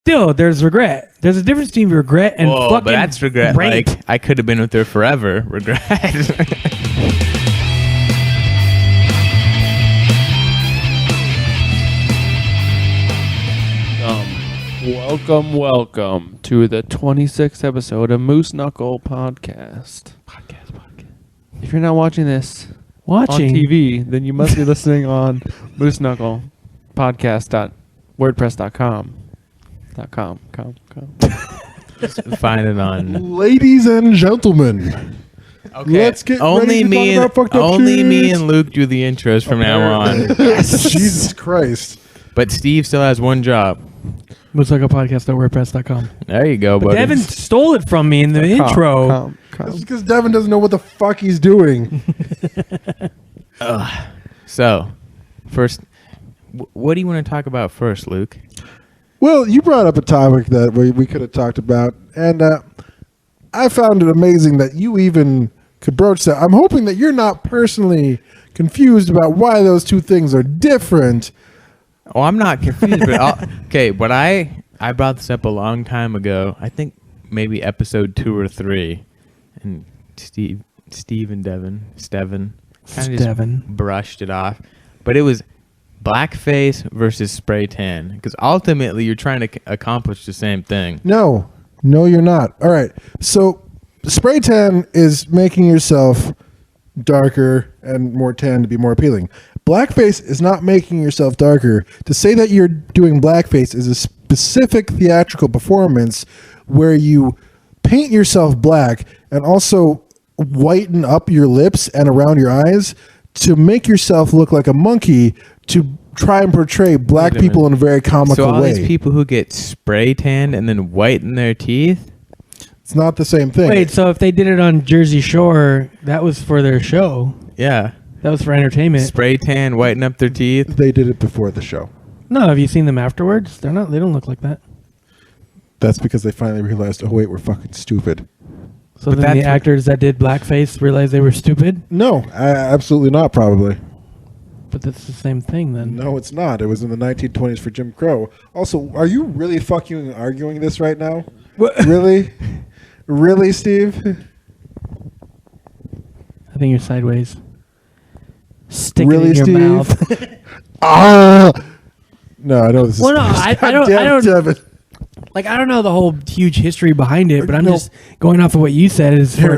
still, there's regret. There's a difference between regret and fucking but that's regret. rape. Like, I could have been with her forever. Regret. Welcome to the 26th episode of Moose Knuckle Podcast. If you're not watching this on TV, then you must be listening on Moose Knuckle Podcast.wordpress.com. Find it on. Ladies and gentlemen, let's get only ready to me talk about fucked up only shit. me and Luke do the intros from now on. Jesus Christ. But Steve still has one job. MoosKnucklePodcast.wordpress.com. There you go, buddy. Devin stole it from me in the intro. That's because Devin doesn't know what the fuck he's doing. So, first, what do you want to talk about first, Luke? Well, you brought up a topic that we could have talked about, and I found it amazing that you even could broach that. I'm hoping that you're not personally confused about why those two things are different. Oh, I'm not confused, but okay. But I brought this up a long time ago. I think maybe episode 2 or 3, and Steve and Steven kind of just brushed it off. But it was blackface versus spray tan, because ultimately you're trying to accomplish the same thing. No, you're not. All right. So spray tan is making yourself darker and more tan to be more appealing. Blackface is not making yourself darker. To say that you're doing blackface is a specific theatrical performance where you paint yourself black and also whiten up your lips and around your eyes to make yourself look like a monkey to try and portray black people in a very comical way. So all these people who get spray tanned and then whiten their teeth? It's not the same thing. Wait, so if they did it on Jersey Shore, that was for their show. Yeah. That was for entertainment. Spray tan, whiten up their teeth. They did it before the show. No, have you seen them afterwards? They don't look like that. That's because they finally realized, oh wait, we're fucking stupid. So then the actors that did blackface realized they were stupid? No, absolutely not, probably. But that's the same thing then. No, it's not. It was in the 1920s for Jim Crow. Also, are you really fucking arguing this right now? What? Really? Really, Steve? I think you're sideways. Stick Really, it in your Steve? mouth. No, I know this is. Well, no, I don't. Like, I don't know the whole huge history behind it, but I'm just going off of what you said. It's for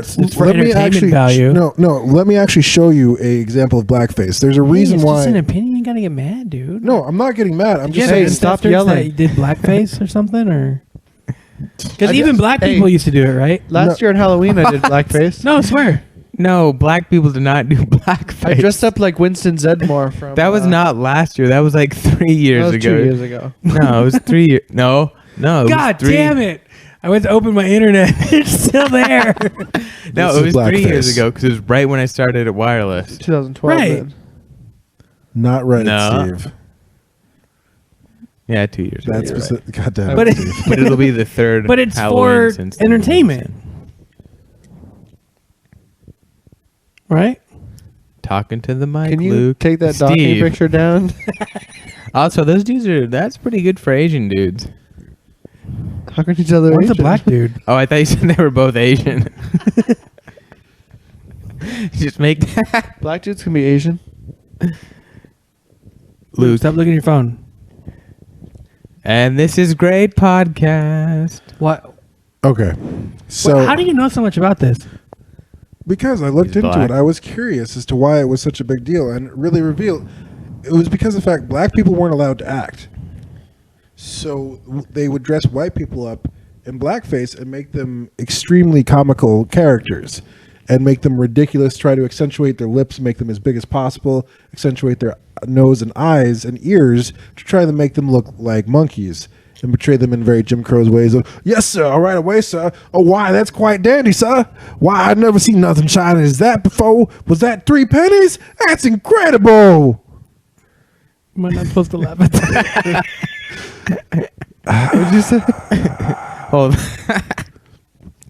entertainment value. No. Let me actually show you an example of blackface. There's a reason it's why. Just an opinion. You gotta get mad, dude. No, I'm not getting mad. I'm just saying. saying. Stop yelling. That you did blackface or something, or because even black people used to do it, right? Last year on Halloween, I did blackface. No, I swear. No, black people do not do blackface. I dressed up like Winston Zedmore from. That was not last year. That was like 3 years that was ago. 2 years ago. No, it was 3 years. No. God damn it! I went to open my internet. It's still there. No, it was 3 years ago because it was right when I started at Wireless. 2012. Right. Then. Not right, No. Steve. Yeah, 2 years ago. That's specific. God damn But it. But it'll be the third. But it's Halloween for since entertainment, right? Talking to the mic, Can you Luke. take that docking Steve. picture down? Also, those dudes that's pretty good for Asian dudes. How can each other? What's a black dude? Oh, I thought you said they were both Asian. Just make that. Black dudes can be Asian. Luke, stop looking at your phone. And this is great podcast. What? Okay. So How do you know so much about this? because I looked He's into black. it, I was curious as to why it was such a big deal, and it really revealed it was because of the fact black people weren't allowed to act. So they would dress white people up in blackface and make them extremely comical characters and make them ridiculous, try to accentuate their lips, make them as big as possible, accentuate their nose and eyes and ears to try to make them look like monkeys and portray them in very Jim Crow's ways of, yes, sir, all right away, sir. Oh, why, that's quite dandy, sir. Why, I've never seen nothing shining as that before. Was that 3 pennies? That's incredible. Am I not supposed to laugh at that? What did you say? Hold.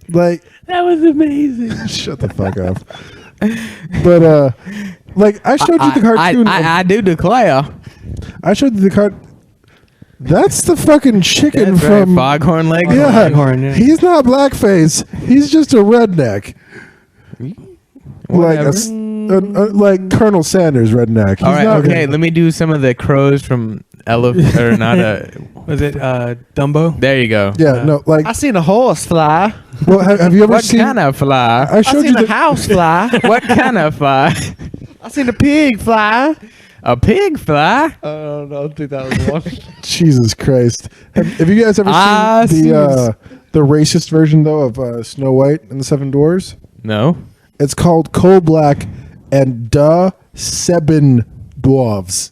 Like, That was amazing. shut the fuck up. But like I showed you the cartoon. I do declare. I showed you the That's the fucking chicken That's right, from Foghorn Leghorn. Yeah, Leghorn, yeah. he's not blackface. He's just a redneck. Whatever. Like Colonel Sanders redneck. He's All right, not okay. Let me do some of the crows from Elephant or not a. Was it Dumbo? There you go. Yeah, no, like. I seen a horse fly. Well, have you ever What seen? kind of fly? I showed you a house fly. What kind of fly? I seen a pig fly. A pig fly? I don't think that was one. Jesus Christ! Have you guys ever seen the racist version though of Snow White and the Seven Dwarfs? No. It's called Coal Black and the Seven Dwarfs.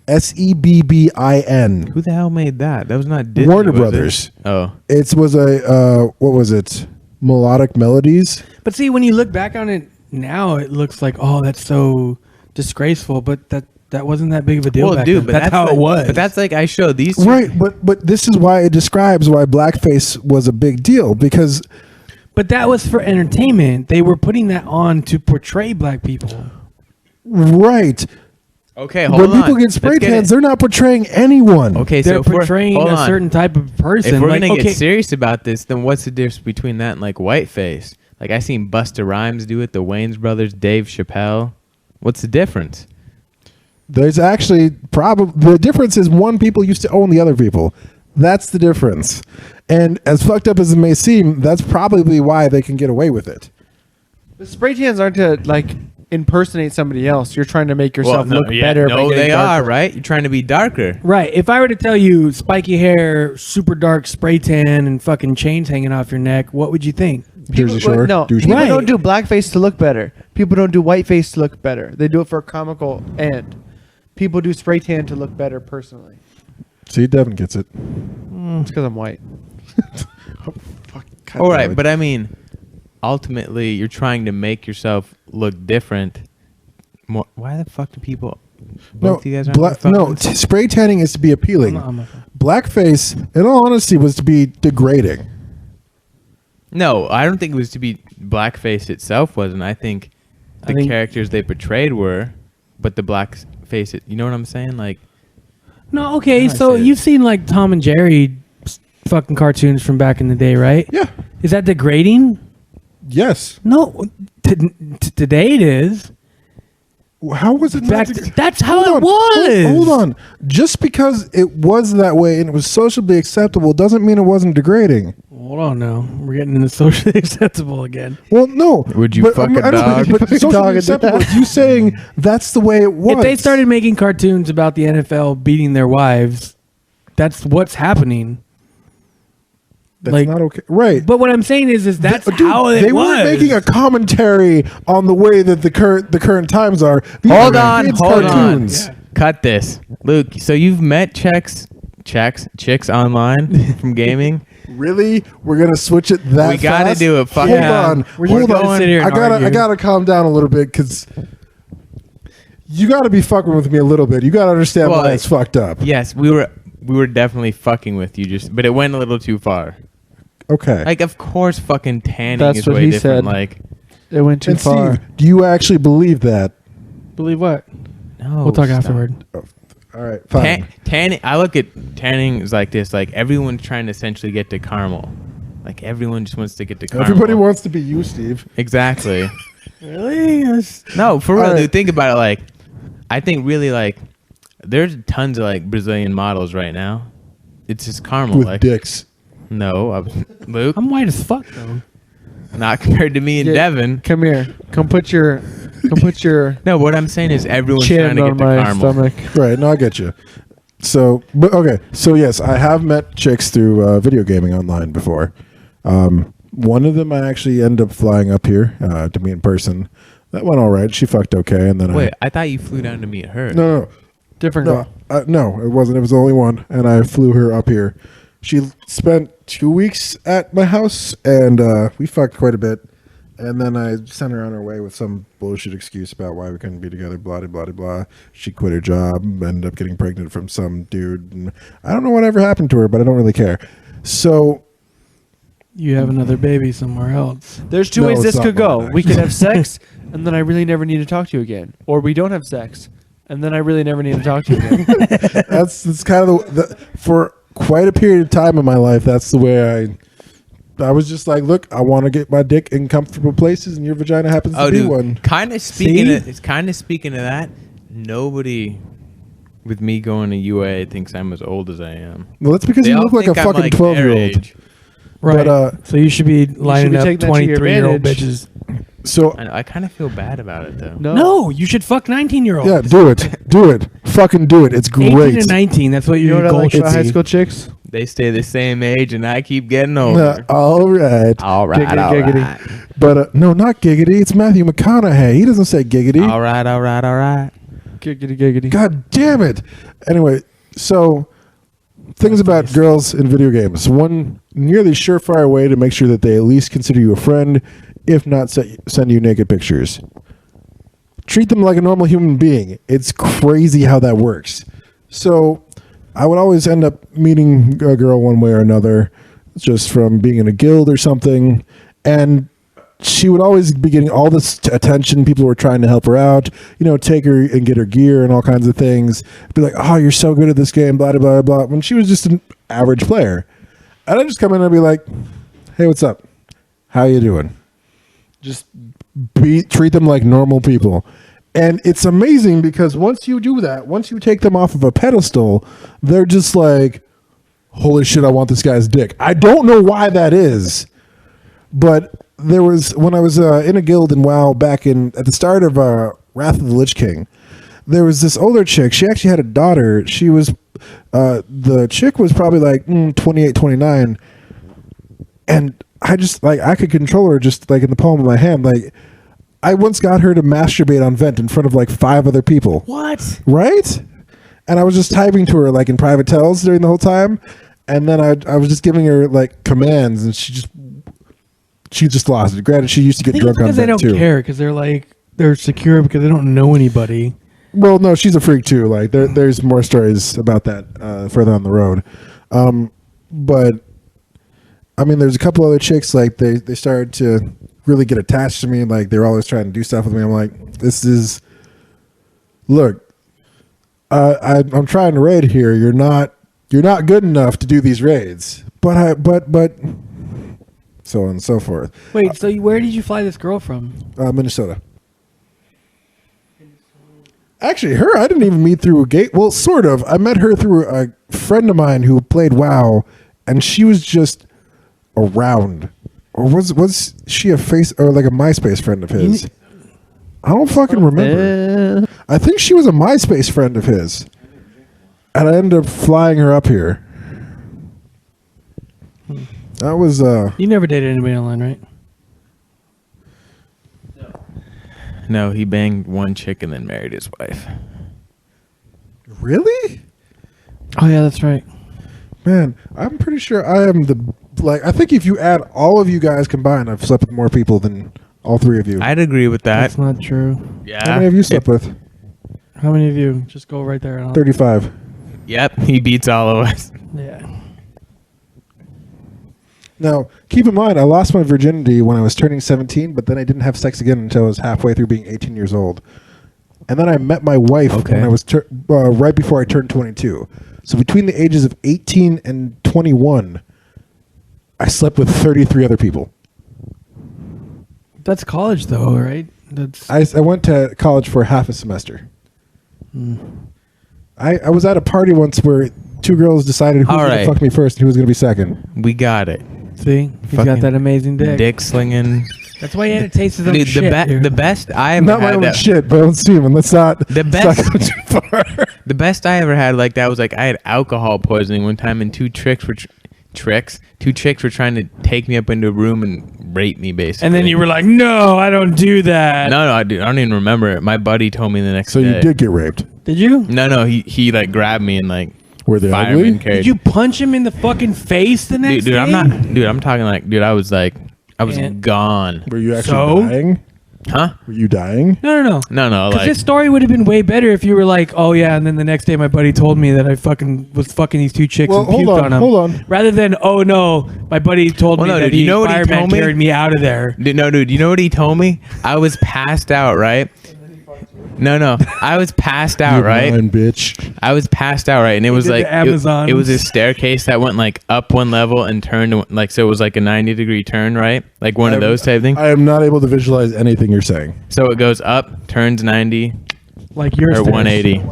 Sebbin. Who the hell made that? That was not Disney. Warner was it? Brothers. Oh. It was a what was it? Melodic Melodies. But see, when you look back on it now, it looks like, oh, that's so disgraceful. But that wasn't that big of a deal. Well, back dude, then. but that's how like, it was. But that's like I showed these two. Right, but this is why it describes why blackface was a big deal because But that was for entertainment. They were putting that on to portray black people. right. Okay, hold When on. people get spray Let's tans, it. they're not portraying anyone. Okay, They're so if we're- portraying hold a on. certain type of person. If we're like, gonna okay, get serious about this, then what's the difference between that and like whiteface? Like I seen Busta Rhymes do it, the Wayans brothers, Dave Chappelle. What's the difference? There's actually the difference is one people used to own the other people. That's the difference. And as fucked up as it may seem, that's probably why they can get away with it. The spray tans aren't to like impersonate somebody else. You're trying to make yourself look better. by No, getting they darker. are right. You're trying to be darker. right. If I were to tell you spiky hair, super dark spray tan, and fucking chains hanging off your neck, what would you think? Jersey Shore. No, douche. people Right. don't do blackface to look better. People don't do whiteface to look better. They do it for a comical end. People do spray tan to look better personally. See, Devin gets it. It's because I'm white. All right, but I mean, ultimately, you're trying to make yourself look different. More, why the fuck do people? No, Both you guys aren't no. Spray tanning is to be appealing. Blackface, in all honesty, was to be degrading. No, I don't think it was to be blackface itself. Wasn't. I think the characters they portrayed were, but the blackface. You know what I'm saying? Like. No, okay. How do I So say it? you've seen like Tom and Jerry fucking cartoons from back in the day, right? Yeah. Is that degrading? Yes. No. Today it is. How was it? Back, not that's how Hold it on, was. Hold on. Just because it was that way and it was socially acceptable doesn't mean it wasn't degrading. Hold on now. We're getting into socially acceptable again. Well, no. Would you fuck a I know, dog? But socially acceptable is you saying that's the way it was. If they started making cartoons about the NFL beating their wives, that's what's happening. that's like- not okay. Right. But what I'm saying is that's Dude, how it they was. weren't making a commentary on the way that the current times are. These Hold are on, kids' hold cartoons. on. Cut this, Luke. So you've met chicks online from gaming. Really? We're gonna switch it that We gotta fast? do it. Fuck Hold yeah. on. We're just Hold gonna on. sit here and I argue. gotta calm down a little bit because you gotta be fucking with me a little bit. You gotta understand Well, why it's fucked up. Yes, we were definitely fucking with you, but it went a little too far. Okay. Like, of course, fucking tanning That's is what way he different. said. Like, It went too and far. Steve, do you actually believe that? Believe what? no, We'll talk stop. afterward. All right, fine. Tanning. I look at tanning as like this. Like everyone's trying to essentially get to caramel. Like everyone just wants to get to caramel. Everybody wants to be you, Steve. Exactly. Really? No, for real, All right. dude. Think about it. Like, I think really like there's tons of like Brazilian models right now. It's just caramel. With like dicks. no, Luke, I'm white as fuck though. not compared to me and Yeah. Devin. Come here. Come put your No, what I'm saying is everyone's trying chin to on get to my caramel. stomach. Right. No, I get you. So, but okay. So yes, I have met chicks through video gaming online before. One of them I actually ended up flying up here to meet in person. That went all right. She fucked okay, and then Wait, I thought you flew down to meet her. no, Different no, girl. no, it wasn't. It was only one, and I flew her up here. She spent 2 weeks at my house, and we fucked quite a bit. And then I sent her on her way with some bullshit excuse about why we couldn't be together, blah, blah, blah, blah. She quit her job, ended up getting pregnant from some dude. And I don't know whatever happened to her, but I don't really care. So, You have another baby somewhere else. There's two No, ways it's this not could go. mine, We could have sex, and then I really never need to talk to you again. Or we don't have sex, And then I really never need to talk to you again. That's kind of the for quite a period of time in my life. That's the way I was just like, look, I want to get my dick in comfortable places, and your vagina happens to be one. Kind of speaking of that, nobody with me going to UA thinks I'm as old as I am. Well, that's because They you all look like a think I'm, fucking 12-year-old. Right. But, so you should be lining up taking that to your 23-year-old advantage. bitches. So I kind of feel bad about it though. No, you should fuck 19-year-olds. yeah, do it, fucking do it. It's 18 great. to 19. That's what You know your what I goal like should about high be. school chicks? They stay the same age, and I keep getting older. All right, All right, Giggity, all giggity. right. but no, not giggity. It's Matthew McConaughey. He doesn't say giggity. All right, all right, all right. Giggity, giggity. God damn it. Anyway, so things about girls in video games. One nearly surefire way to make sure that they at least consider you a friend, if not send you naked pictures. Treat them like a normal human being. It's crazy how that works. So I would always end up meeting a girl one way or another, just from being in a guild or something, and she would always be getting all this attention. People were trying to help her out, take her and get her gear and all kinds of things. Be like, oh, you're so good at this game, blah, blah, blah, blah. When she was just an average player. And I'd just come in and be like, hey, what's up? How you doing? Just treat them like normal people. And it's amazing because once you do that, once you take them off of a pedestal, they're just like, holy shit, I want this guy's dick. I don't know why that is. But there was, when I was in a guild in WoW back at the start of Wrath of the Lich King, there was this older chick. She actually had a daughter. She was, the chick was probably like 28, 29. And I just, I could control her just in the palm of my hand. I once got her to masturbate on Vent in front of 5 other people. What? Right? And I was just typing to her in private tells during the whole time. And then I was just giving her commands, and she just lost it. Granted, she used to get drunk on because they Vent don't too. care because they're secure because they don't know anybody. Well, no, she's a freak too. There's more stories about that further on the road. But I mean, there's a couple other chicks they started to really get attached to me. They're always trying to do stuff with me. I'm like, look, I'm trying to raid here. You're not good enough to do these raids. But so on and so forth. Wait, so where did you fly this girl from? Minnesota. Actually, her I didn't even meet through a gate. Well, sort of. I met her through a friend of mine who played WoW, and she was just around. Or was she a face or a MySpace friend of his? I don't fucking remember. I think she was a MySpace friend of his, and I ended up flying her up here. That was You never dated anybody online, right? No, he banged one chick and then married his wife. Really? Oh yeah, that's right. Man, I'm pretty sure I am I think if you add all of you guys combined, I've slept with more people than all 3 of you. I'd agree with that. That's not true. Yeah. How many have you slept with? How many of you? Just go right there. 35. Yep, he beats all of us. Yeah. Now, keep in mind, I lost my virginity when I was turning 17, but then I didn't have sex again until I was halfway through being 18 years old. And then I met my wife when I was right before I turned 22. So between the ages of 18 and 21, I slept with 33 other people. That's college, though, right? I went to college for half a semester. I was at a party once where 2 girls decided who was going to fuck me first and who was going to be second. We got it. See? He's got that amazing dick. Dick slinging. That's why he had to taste his own Dude, shit. the best I ever Not my had. own shit, but on Steven. Let's not The let's not best- go too far. The best I ever had like that was I had alcohol poisoning one time, and two chicks were trying to take me up into a room and rape me, basically. And then you were like, no, I don't do that. No, I don't even remember it. My buddy told me the next So day. you did get raped. Did you? No, he grabbed me and Were they fireman ugly? carried. Did you punch him in the fucking face the next dude, day? I'm talking I was And- gone. Were you actually dying? Huh? Were you dying? No. No, Because this story would have been way better if you were like, oh yeah, and then the next day my buddy told me that I was fucking these 2 chicks Well, and puked on them. hold on. Rather than, oh no, my buddy told me that dude, you know what he fireman told me? carried me out of there. Dude, you know what he told me? I was passed out, right? No. I was passed out, right? Bitch. I was passed out, right? And it was did like the Amazons. it was a staircase that went like up one level and turned like, so it was like a 90-degree turn, right? Like one of those type things. I am not able to visualize anything you're saying. So it goes up, turns 90 Like your or stairs. 180.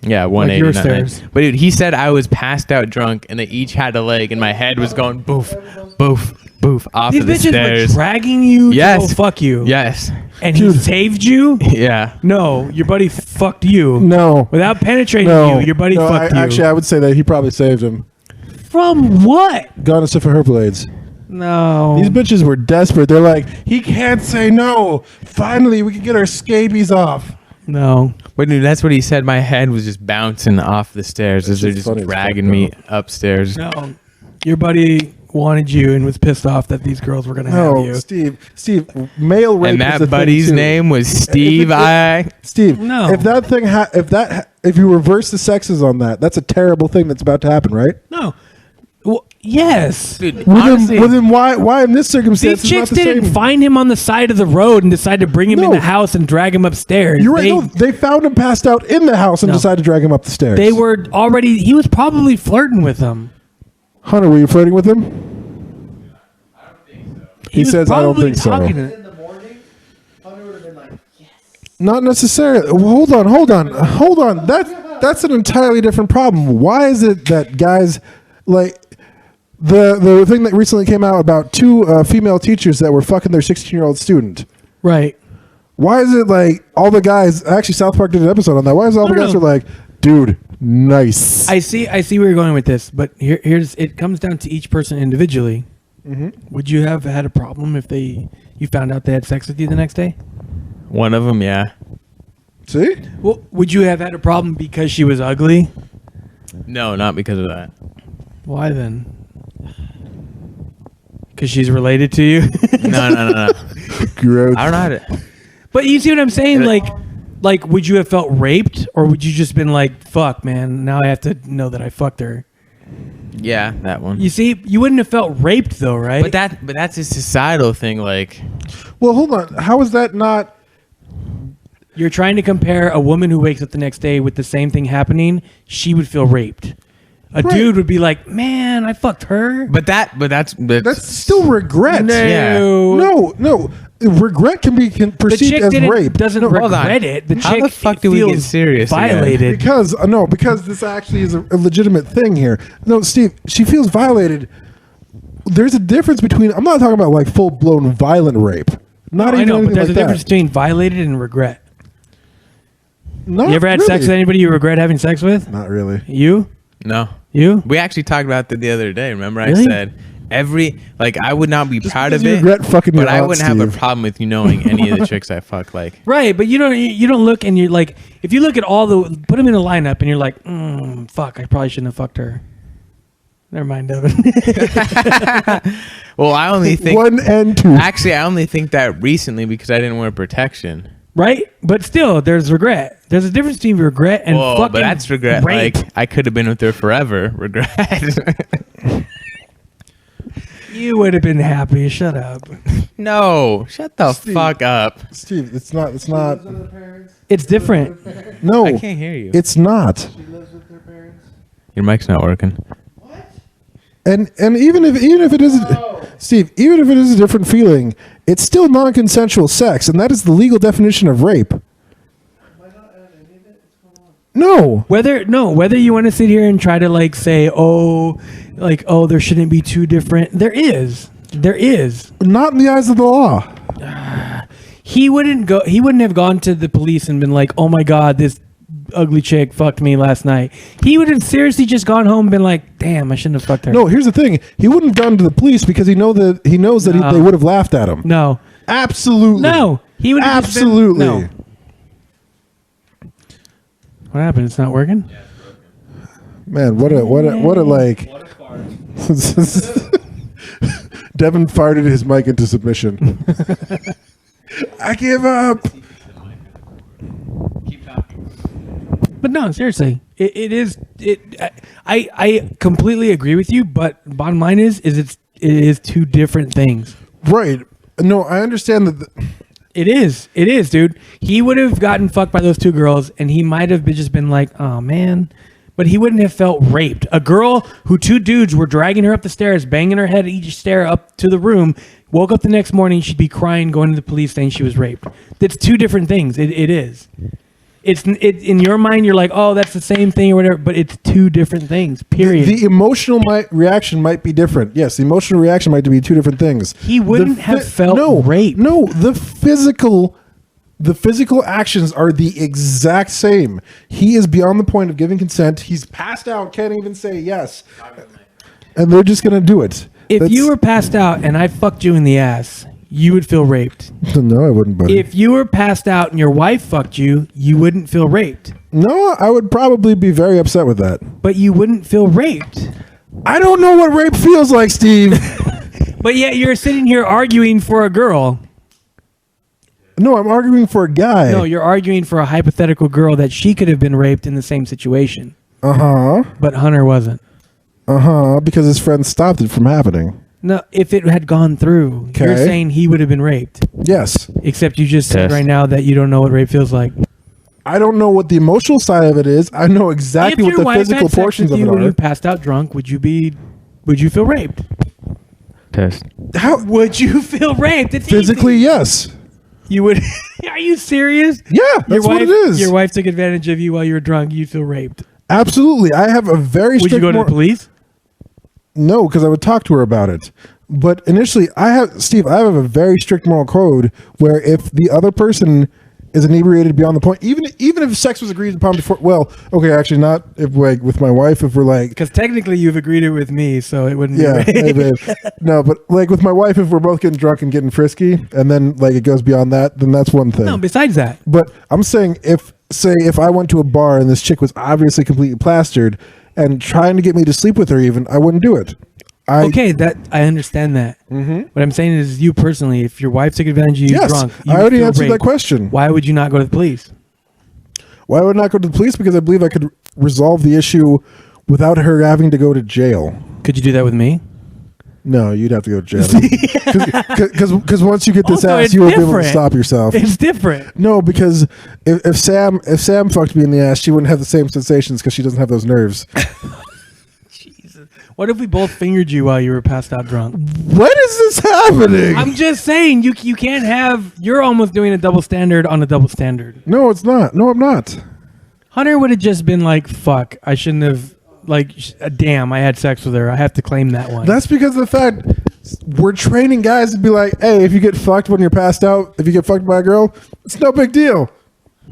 Yeah, 180. your not 90. stairs. But dude, he said I was passed out drunk and they each had a leg and my head was going boof, boof, boof off These of the bitches stairs. were dragging you Yes. to go fuck you. Yes. And he saved you? Yeah. No, your buddy fucked you. No. Without penetrating No. you, your buddy No, fucked you. Actually, I would say that he probably saved him. From what? Gone to for her blades. No. These bitches were desperate. They're like, he can't say no. Finally, we can get our scabies off. No. But dude, that's what he said. My head was just bouncing off the stairs as they're just just funny as dragging fuck, me though. upstairs. No. Your buddy wanted you and was pissed off that these girls were going to have No, you. Steve, male rape. And is a that thing, buddy's too. name was Steve. Steve, No. if that thing, if you reverse the sexes on that, that's a terrible thing that's about to happen, right? No. Well, yes. Dude, Well, honestly, then why in this circumstance These is not chicks the didn't same? find him on the side of the road and decide to bring him in No. the house and drag him upstairs. You're right. No, they found him passed out in the house and No. decided to drag him up the stairs. They were already, he was probably flirting with them. Hunter, were you flirting with him? He was says, "I don't probably think so." talking to- In the morning, Hunter would have been like, yes. Not necessarily. Well, hold on. That's an entirely different problem. Why is it that guys like the thing that recently came out about two female teachers that were fucking their 16-year-old student? Right. Why is it like all the guys? Actually, South Park did an episode on that. Why is all the No, guys no. are like, dude, nice? I see where you're going with this, but here's it comes down to each person individually. Would you have had a problem if you found out they had sex with you the next day? one of them, yeah. See? Well, would you have had a problem because she was ugly? No, not because of that. Why then? Because she's related to you. No. Gross. I don't know how to. But you see what I'm saying? Like, would you have felt raped, or would you just been like, "Fuck, man, now I have to know that I fucked her"? Yeah, that one. You see, you wouldn't have felt raped though, right? But that's a societal thing. Like, Well, hold on. How is that not? You're trying to compare a woman who wakes up the next day with the same thing happening. She would feel raped. A Right. dude would be like, "Man, I fucked her." that's That's still regret. No. Yeah. No. Regret can be The perceived chick as rape. doesn't hold on. regret it. The How chick the fuck do we get feels serious again? violated. Because this actually is a legitimate thing here. No, Steve, she feels violated. There's a difference between. I'm not talking about like full blown violent rape. Not I even know, but anything there's like a difference that. between violated and regret. Not You ever had really. sex with anybody you regret having sex with? Not really. You? no. You? We actually talked about that the other day. Remember, Really? I said I would not be proud because of you it, regret fucking but your I aunt, wouldn't have a Steve. problem with you knowing any of the chicks I fuck. Like, Right, but you don't look and you're like, if you look at all the, put them in a lineup and you're like, fuck, I probably shouldn't have fucked her. Never mind, Devin. well, I only think One and two. actually I only think that recently because I didn't wear protection. Right? But still, there's regret. There's a difference between regret and Whoa, fucking but that's regret. rape. Like, I could have been with her forever. Regret. You would have been happy. Shut up. No, shut the Steve. fuck up. Steve, it's not. It's not. It's different. No, I can't hear you. it's not. Your mic's not working. And even if it is, Steve, even if it is a different feeling, it's still non-consensual sex, and that is the legal definition of rape. No, Whether you want to sit here and try to like say, there shouldn't be two different. There is. not in the eyes of the law. He wouldn't have gone to the police and been like, "Oh my God, this ugly chick fucked me last night." He would have seriously just gone home and been like, "Damn, I shouldn't have fucked her." No, here's the thing: he wouldn't have gone to the police because he knows that No. they would have laughed at him. No. Absolutely, No. He would have absolutely. No. What happened? It's not working? Man, what a like. Devin farted his mic into submission. I give up. But no, seriously, it is. I completely agree with you. But bottom line is it is two different things. Right. No, I understand that. It is, dude. He would have gotten fucked by those two girls, and he might have just been like, "Oh man," but he wouldn't have felt raped. A girl who two dudes were dragging her up the stairs, banging her head at each stair up to the room, woke up the next morning, she'd be crying, going to the police saying she was raped. That's two different things. It is. It's in your mind, you're like, "Oh, that's the same thing" or whatever, but it's two different things. Period. The emotional reaction might be different. Yes, the emotional reaction might be two different things. He wouldn't have felt raped. No, the physical actions are the exact same. He is beyond the point of giving consent. He's passed out, can't even say yes, and they're just gonna do it. If you were passed out and I fucked you in the ass, you would feel raped. No, I wouldn't, buddy. If you were passed out and your wife fucked you, you wouldn't feel raped. No, I would probably be very upset with that. But you wouldn't feel raped. I don't know what rape feels like, Steve. But yet you're sitting here arguing for a girl. No, I'm arguing for a guy. No, you're arguing for a hypothetical girl that she could have been raped in the same situation. Uh-huh. But Hunter wasn't. Uh-huh, because his friend stopped it from happening. No, if it had gone through, you're Okay. saying he would have been raped. Yes. Except you just said Test. right now that you don't know what rape feels like. I don't know what the emotional side of it is. I know exactly If what your the wife physical had sex portions with of it you when you are. passed out drunk, would you feel raped? Test. How Would you feel raped? It's physically, easy. yes. You would. Are you serious? Yeah, that's what it is. Your wife took advantage of you while you were drunk. You'd feel raped. Absolutely. I have a very Would you strict go to the police? No, because I would talk to her about it. But initially, I have a very strict moral code where if the other person is inebriated beyond the point, even if sex was agreed upon before, well, okay, actually not if like with my wife, if we're like, Because technically you've agreed it with me, so it wouldn't yeah, be hey, rape. babe. No, but like with my wife, if we're both getting drunk and getting frisky, and then like it goes beyond that, then that's one thing. No, besides that. But I'm saying if I went to a bar and this chick was obviously completely plastered and trying to get me to sleep with her, even I wouldn't do it. Okay, that I understand that. Mhm. What I'm saying is, you personally, if your wife took advantage of you Yes, drunk, I already feel answered that raped. question. Why would you not go to the police? Why would I not go to the police? Because I believe I could resolve the issue without her having to go to jail. Could you do that with me? No, you'd have to go to jail. Because once you get this Also, ass, it's you won't be able to different. stop yourself. It's different. No, because if Sam fucked me in the ass, she wouldn't have the same sensations because she doesn't have those nerves. Jesus. What if we both fingered you while you were passed out drunk? When is this happening? I'm just saying, you can't have. You're almost doing a double standard on a double standard. No, it's not. No, I'm not. Hunter would have just been like, "Fuck, I shouldn't have." Like, damn, I had sex with her. I have to claim that one. That's because of the fact we're training guys to be like, hey, if you get fucked when you're passed out, if you get fucked by a girl, it's no big deal.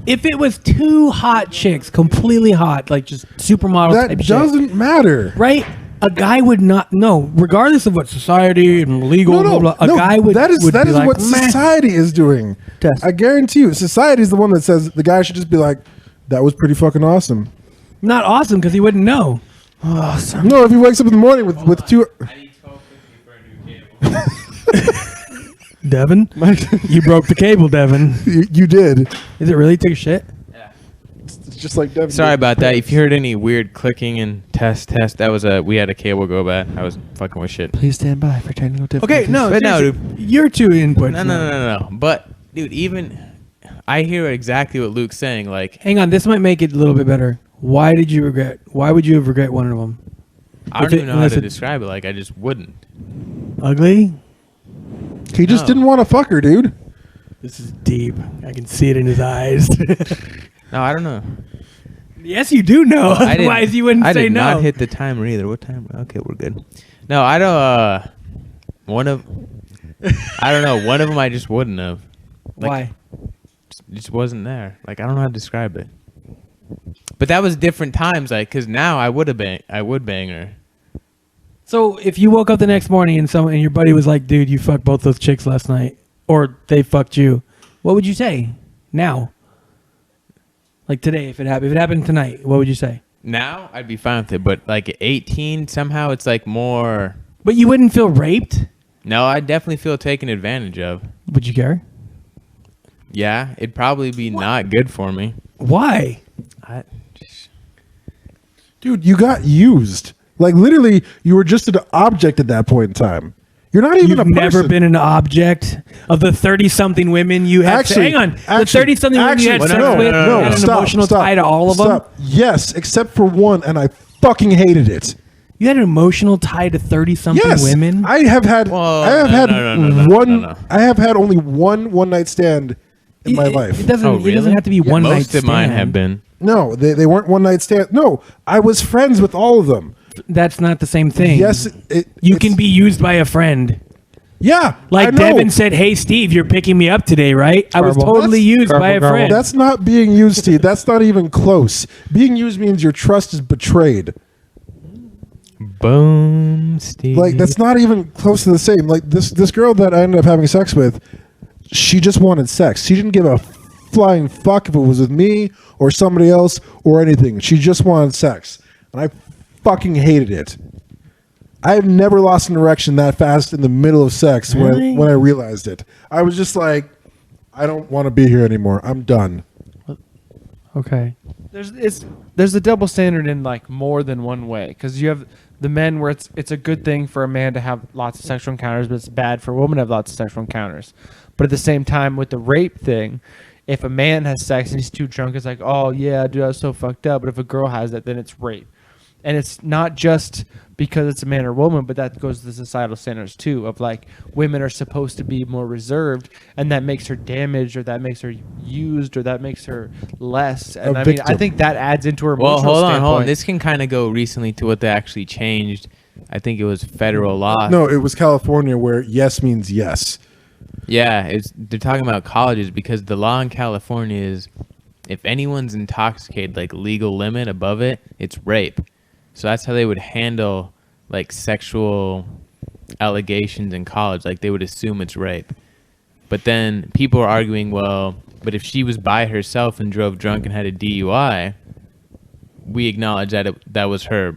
If it was two hot chicks, completely hot, like just supermodel That type shit, doesn't matter. right? A guy would not know, regardless of what society and legal. No, blah, blah, a guy would. That is would be like, what "Meh." society is doing. Test. I guarantee you, society is the one that says the guy should just be like, that was pretty fucking awesome. Not awesome because he wouldn't know. Awesome. No, if he wakes up in the morning with two. I need 1250 for a new cable. Devin, you broke the cable, Devin. You did. Is it really? Take a shit? It's just like Devin. Sorry did. about that. If you heard any weird clicking and test, that was we had a cable go bad. I was fucking with shit. Please stand by for technical difficulties. Okay, no, But no, seriously, your two inputs. No. But dude, even I hear exactly what Luke's saying. Like, Hang on, this might make it a little bit better. Why did you regret? Why would you have regret one of them? I If don't even know how unless to it- describe it. Like, I just wouldn't. Ugly? He just No. didn't want to fuck her, dude. This is deep. I can see it in his eyes. No, I don't know. Yes, you do know. I didn't- Otherwise, you wouldn't I say did no. not hit the timer either. What time? Okay, we're good. No, I don't. One of, I don't know. One of them I just wouldn't have. Why? Just wasn't there. Like, I don't know how to describe it. But that was different times. Like, cause now I would bang her. So if you woke up the next morning and your buddy was like, "Dude, you fucked both those chicks last night," or they fucked you, what would you say now? Like today, if it happened tonight, what would you say? Now I'd be fine with it. But like at 18, somehow it's like more. But you wouldn't feel raped? No, I definitely feel taken advantage of. Would you care? Yeah, it'd probably be not good for me. Why? I just, Dude, you got used. Like literally, you were just an object at that point in time. You're not even You've a person. never been an object of the 30-something women you have. Actually, hang on, the 30-something women you had sex no, with no, no, had an stop, emotional stop, tie to all of them. stop. Yes, except for one, and I fucking hated it. You had an emotional tie to 30-something Yes, women. I have had. Whoa, I have no, had no, no, no, no, one. no, no. I have had only one night stand in my life. It doesn't. Oh, It doesn't really? have to be one night Most stand. of mine have been. No, they weren't one night stand. No, I was friends with all of them. That's not the same thing. Yes, You it's- can be used by a friend. Yeah, Like I know. Devin said, "Hey Steve, you're picking me up today, right?" I was Garble. totally That's- used by a Garble, garble. friend. That's not being used, Steve. That's not even close. Being used means your trust is betrayed. Boom, Steve. Like that's not even close to the same. Like this girl that I ended up having sex with, she just wanted sex. She didn't give a flying fuck if it was with me or somebody else or anything. She just wanted sex, and I fucking hated it. I've never lost an erection that fast in the middle of sex Really? when I realized it. I was just like, I don't want to be here anymore. I'm done. okay. There's a double standard in like more than one way, because you have the men where it's a good thing for a man to have lots of sexual encounters, but it's bad for a woman to have lots of sexual encounters. But at the same time, with the rape thing, if a man has sex and he's too drunk, it's like, oh yeah, dude, I was so fucked up. But if a girl has it, then it's rape. And it's not just because it's a man or woman, but that goes to the societal standards too, of like women are supposed to be more reserved, and that makes her damaged, or that makes her used, or that makes her less. And I mean, I victim. think that adds into her Well, emotional hold on. standpoint. This can kind of go recently to what they actually changed. I think it was federal law. No, it was California where yes means yes. Yeah, they're talking about colleges because the law in California is if anyone's intoxicated, like legal limit above it, it's rape. So that's how they would handle like sexual allegations in college. Like they would assume it's rape. But then people are arguing, well, but if she was by herself and drove drunk and had a DUI, we acknowledge that that was her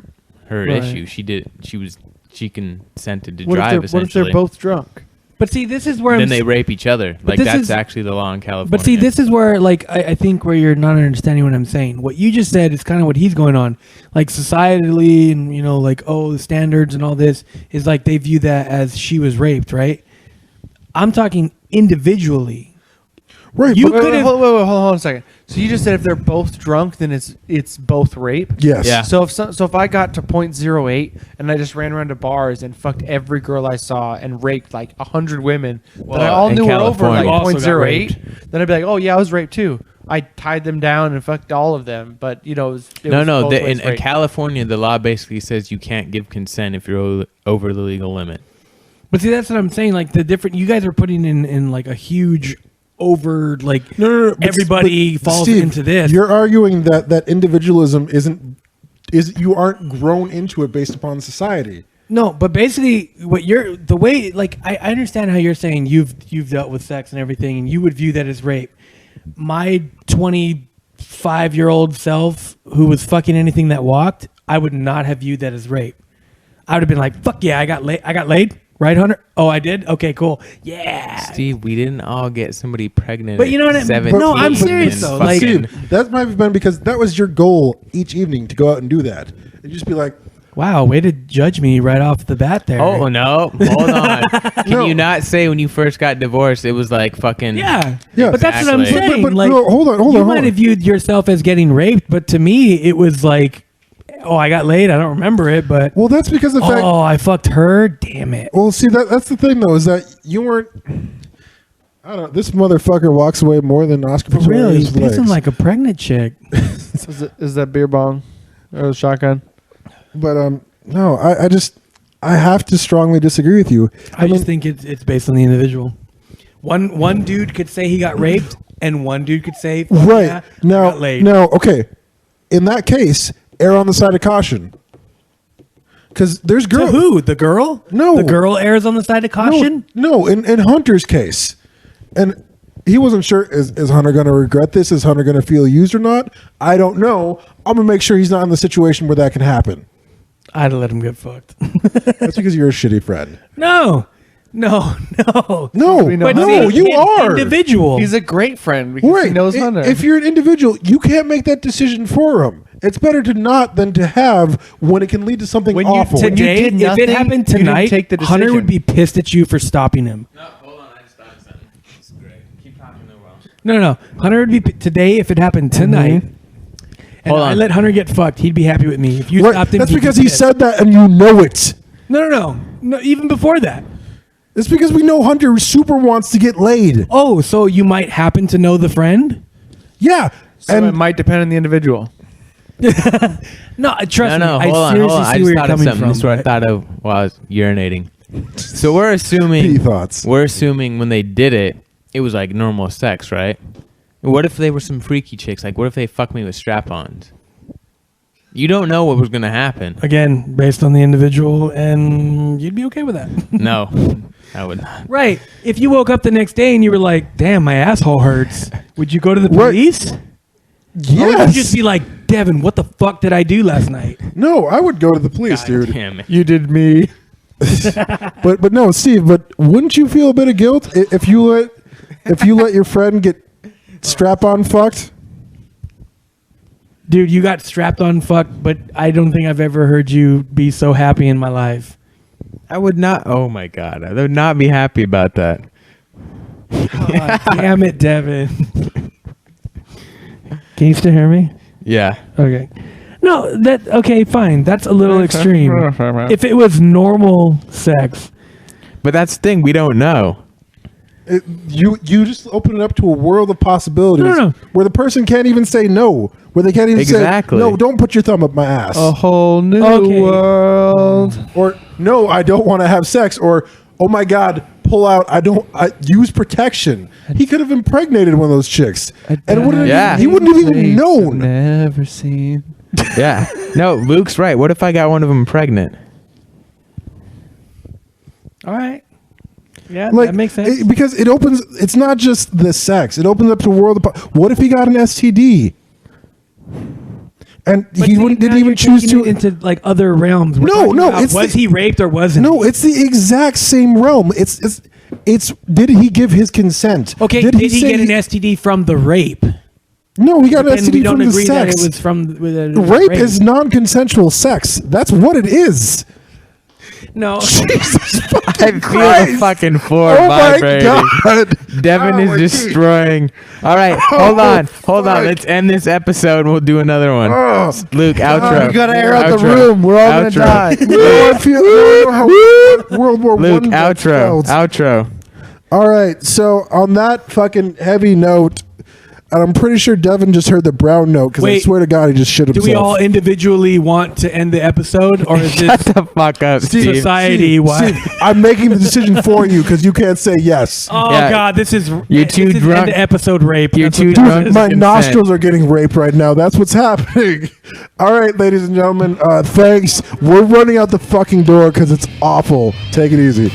Right. issue. She consented to what drive. if they're essentially. both drunk? But see, this is where Then I'm they rape each other. Like this that's is- actually the law in California. But see, this is where, like, I think where you're not understanding what I'm saying. What you just said is kind of what he's going on. Like, societally and, you know, like, oh, the standards and all this is like they view that as she was raped, right? I'm talking individually. Right. You but- could have- hold on a second. So you just said if they're both drunk, then it's both rape. yes. Yeah. So if I got to 0.08 and I just ran around to bars and fucked every girl I saw and raped like 100 women that I all in knew were over California. like Also got 0.08, then I'd be like, oh yeah, I was raped too. I tied them down and fucked all of them, but you know, it was No. both ways In rape. California, the law basically says you can't give consent if you're over the legal limit. But see, that's what I'm saying. Like, the different, you guys are putting in like a huge over, like, No. but- everybody but falls Steve, into this. You're arguing that individualism is you aren't grown into it based upon society. No, but basically, what you're the way, like, I understand how you're saying you've dealt with sex and everything, and you would view that as rape. My 25-year-old self, who was fucking anything that walked, I would not have viewed that as rape. I would have been like, "Fuck yeah, I got laid, right, Hunter? Oh, I did. Okay, cool. Yeah." Steve, we didn't all get somebody pregnant. But you know what I- at but 17 no, I'm serious, and though, But like- fucking- Steve, that might have been because that was your goal each evening to go out and do that. And just be like, Wow, way to judge me right off the bat there. Oh no! Hold on. Can No. you not say when you first got divorced it was like fucking? Yeah, Yeah. but that's what I'm Exactly. saying. But like, no, hold on, hold you on, might hold have on. viewed yourself as getting raped, but to me, it was like, oh, I got laid. I don't remember it, but well, that's because of the fact. oh, I fucked her. Damn it. Well, see, that's the thing though, is that you weren't. I don't know. This motherfucker walks away more than Oscar puts away Really, his he's pissing legs. like a pregnant chick. Is that beer bong or a shotgun? But no, I have to strongly disagree with you. I just think it's based on the individual. One dude could say he got raped, and one dude could say, "Fuck Right yeah, I now, got laid." okay. In that case, err on the side of caution. Because there's To girls. who? The girl? No. The girl errs on the side of caution? No, in Hunter's case. And he wasn't sure, is Hunter going to regret this? Is Hunter going to feel used or not? I don't know. I'm going to make sure he's not in the situation where that can happen. I'd have let him get fucked. That's because you're a shitty friend. No. No. No, We know But Hunter. no, see, you an are. individual. He's a great friend because Right. he knows Hunter. If you're an individual, you can't make that decision for him. It's better to not than to have when it can lead to something When you awful. when you Today, did if nothing, it happened you didn't tonight, take the Hunter decision. would be pissed at you for stopping him. No, hold on. I just thought of something. It's great. Keep talking the well. No. Hunter would be today if it happened tonight. And Hold I on. let Hunter get fucked. He'd be happy with me. If you Right, stopped him, that's he'd be because he pissed. said that and you know it. No. Even before that. It's because we know Hunter super wants to get laid. Oh, so you might happen to know the friend? Yeah. So and it might depend on the individual. No, trust No, me. hold I on, seriously hold on. I see just where you're thought of coming something. from. This is what I but- thought of while I was urinating. So we're pee assuming thoughts. we're assuming when they did it, it was like normal sex, right? What if they were some freaky chicks? Like, what if they fucked me with strap-ons? You don't know what was gonna happen. Again, based on the individual, and you'd be okay with that. No, I would not. Right. If you woke up the next day and you were like, damn, my asshole hurts, would you go to the Right. police? Or would you Yes. just be like, Devin, what the fuck did I do last night? No, I would go to the police, dude. Damn it. You did me. But no, Steve. But wouldn't you feel a bit of guilt if you let your friend get strap on fucked? Dude, you got strapped on fucked, but I don't think I've ever heard you be so happy in my life. I would not. Oh my god, I would not be happy about that. God damn it, Devin. Can you still hear me? Yeah. Okay. No, okay, fine. That's a little extreme. If it was normal sex, But that's the thing, we don't know. You just open it up to a world of possibilities No. where the person can't even say no, where they can't even Exactly. say no. Don't put your thumb up my ass, A whole new Okay. world. or no, I don't want to have sex, or oh my god, pull out. I use protection. He could have impregnated one of those chicks, and it wouldn't Yeah. he wouldn't have even known. Never seen. Yeah. No, Luke's right. What if I got one of them pregnant? all right. Yeah, Like, that makes sense. because it opens. It's not just the sex. It opens up to a world of. What if he got an STD? And But he see, didn't now even you're choose taking to. it into like other realms. We're No, talking no, about, it's was the- he raped or wasn't? No, it's the exact same realm. It's. Did he give his consent? Okay, did he say get an STD from the rape? No, he got an Then we STD don't from the agree that sex. it was from with a Rape is non-consensual sex. That's what it is. no. Jesus I fucking feel Christ. the fucking floor Oh my vibrating. god. Devin Oh, is my destroying. All right, hold on. fuck. Let's end this episode and we'll do another one. Oh, Luke, outro. You gotta air out the Outro. room. We're all gonna Outro. die. no, I feel, I don't know how World War Luke, I outro. felt. Outro. All right, so on that fucking heavy note, and I'm pretty sure Devin just heard the brown note because I Wait, swear to God he just shit Do himself. we all individually want to end the episode, or is Shut this the fuck up, Steve. society? Why? Steve, I'm making the decision for you because you can't say yes. Oh Yeah. God, this is You're too this is drunk. end of episode rape. You're That's too what this drunk. is. My consent. nostrils are getting raped right now. That's what's happening. All right, ladies and gentlemen, thanks. We're running out the fucking door because it's awful. Take it easy.